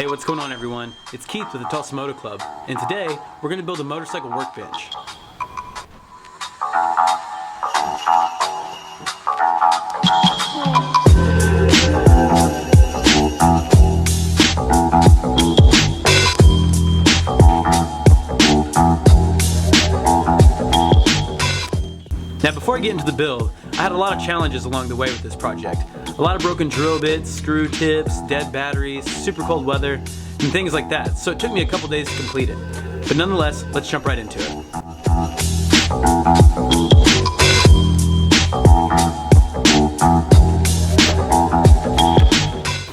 Hey, what's going on everyone? It's Keith with the Tulsa Moto Club, and today we're going to build a motorcycle workbench. Now before I get into the build, I had a lot of challenges along the way with this project. A lot of broken drill bits, screw tips, dead batteries, super cold weather, and things like that, so it took me a couple days to complete it. But nonetheless, let's jump right into it.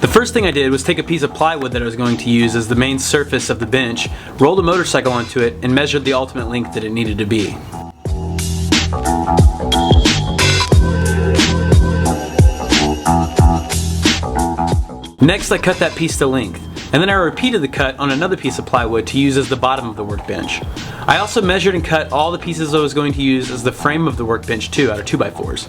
The first thing I did was take a piece of plywood that I was going to use as the main surface of the bench, rolled a motorcycle onto it, and measured the ultimate length that it needed to be. Next, I cut that piece to length, and then I repeated the cut on another piece of plywood to use as the bottom of the workbench. I also measured and cut all the pieces I was going to use as the frame of the workbench too, out of 2x4s.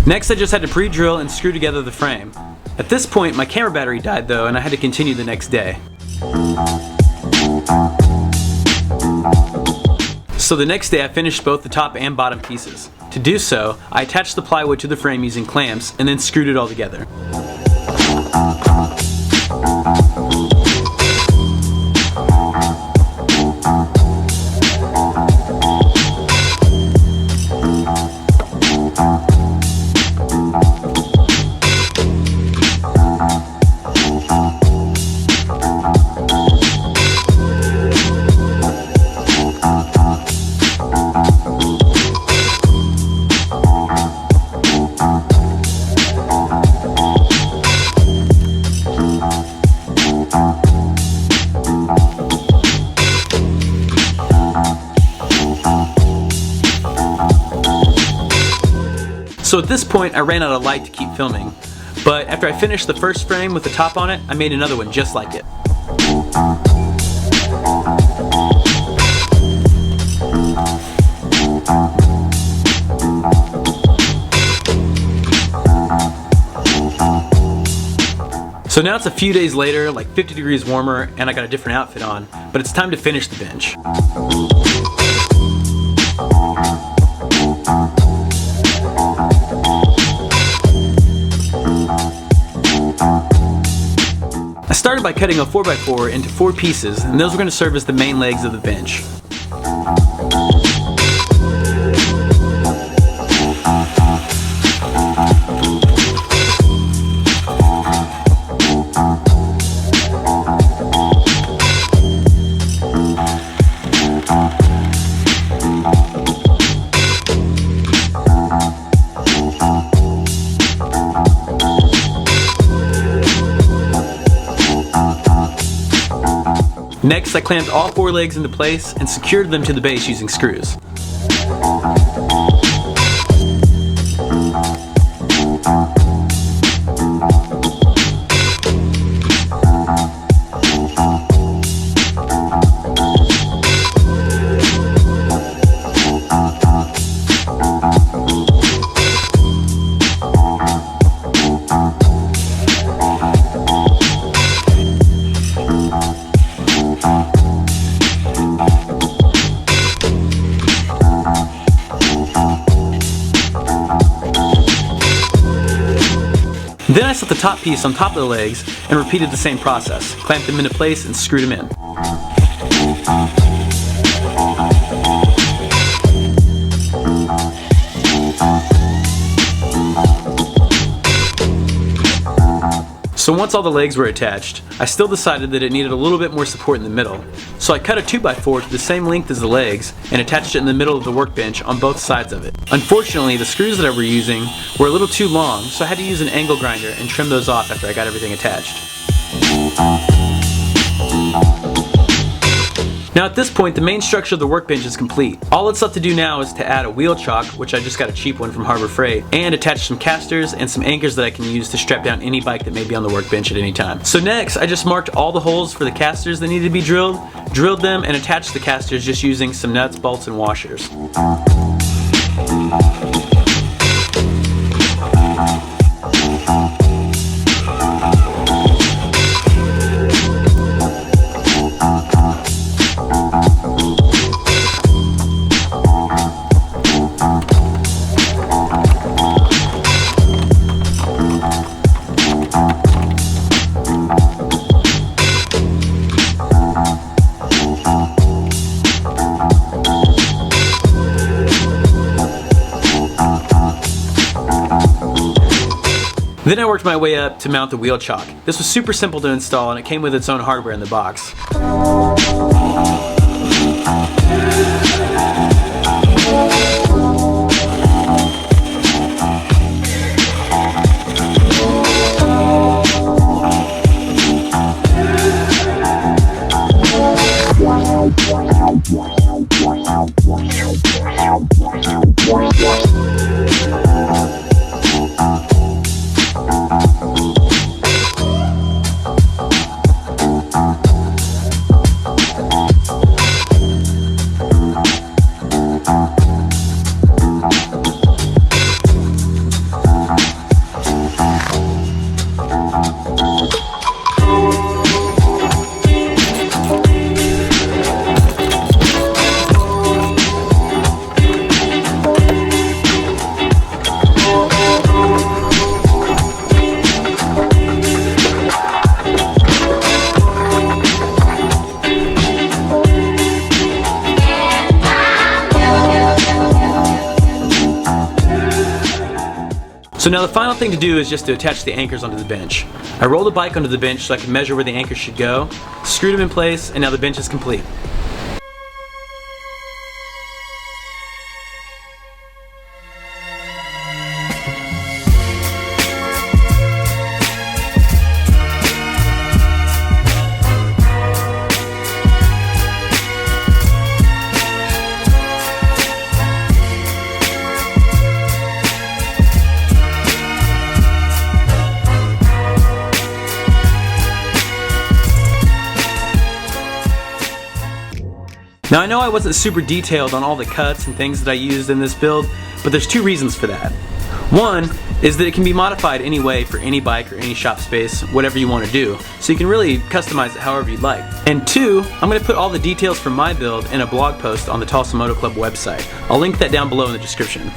Next, I just had to pre-drill and screw together the frame. At this point, my camera battery died though, and I had to continue the next day. So the next day I finished both the top and bottom pieces. To do so, I attached the plywood to the frame using clamps and then screwed it all together. So at this point I ran out of light to keep filming, but after I finished the first frame with the top on it, I made another one just like it. So now it's a few days later, like 50 degrees warmer, and I got a different outfit on, but it's time to finish the bench. I started by cutting a 4x4 into 4 pieces, and those were going to serve as the main legs of the bench. Next, I clamped all 4 legs into place and secured them to the base using screws. Then I set the top piece on top of the legs and repeated the same process, clamped them into place and screwed them in. So once all the legs were attached, I still decided that it needed a little bit more support in the middle. So I cut a 2x4 to the same length as the legs and attached it in the middle of the workbench on both sides of it. Unfortunately, the screws that I were using were a little too long, so I had to use an angle grinder and trim those off after I got everything attached. Now at this point, the main structure of the workbench is complete. All that's left to do now is to add a wheel chock, which I just got a cheap one from Harbor Freight, and attach some casters and some anchors that I can use to strap down any bike that may be on the workbench at any time. So next, I just marked all the holes for the casters that needed to be drilled them, and attached the casters just using some nuts, bolts, and washers. Then I worked my way up to mount the wheel chock. This was super simple to install and it came with its own hardware in the box. So now the final thing to do is just to attach the anchors onto the bench. I rolled the bike onto the bench so I could measure where the anchors should go, screwed them in place, and now the bench is complete. Now I know I wasn't super detailed on all the cuts and things that I used in this build, but there's two reasons for that. One is that it can be modified any way for any bike or any shop space, whatever you want to do, so you can really customize it however you'd like. And two, I'm going to put all the details from my build in a blog post on the Tulsa Moto Club website. I'll link that down below in the description.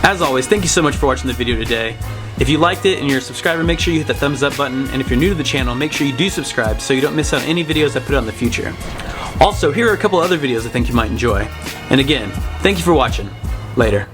As always, thank you so much for watching the video today. If you liked it and you're a subscriber, make sure you hit the thumbs up button, and if you're new to the channel, make sure you do subscribe so you don't miss out on any videos I put out in the future. Also, here are a couple other videos I think you might enjoy. And again, thank you for watching. Later.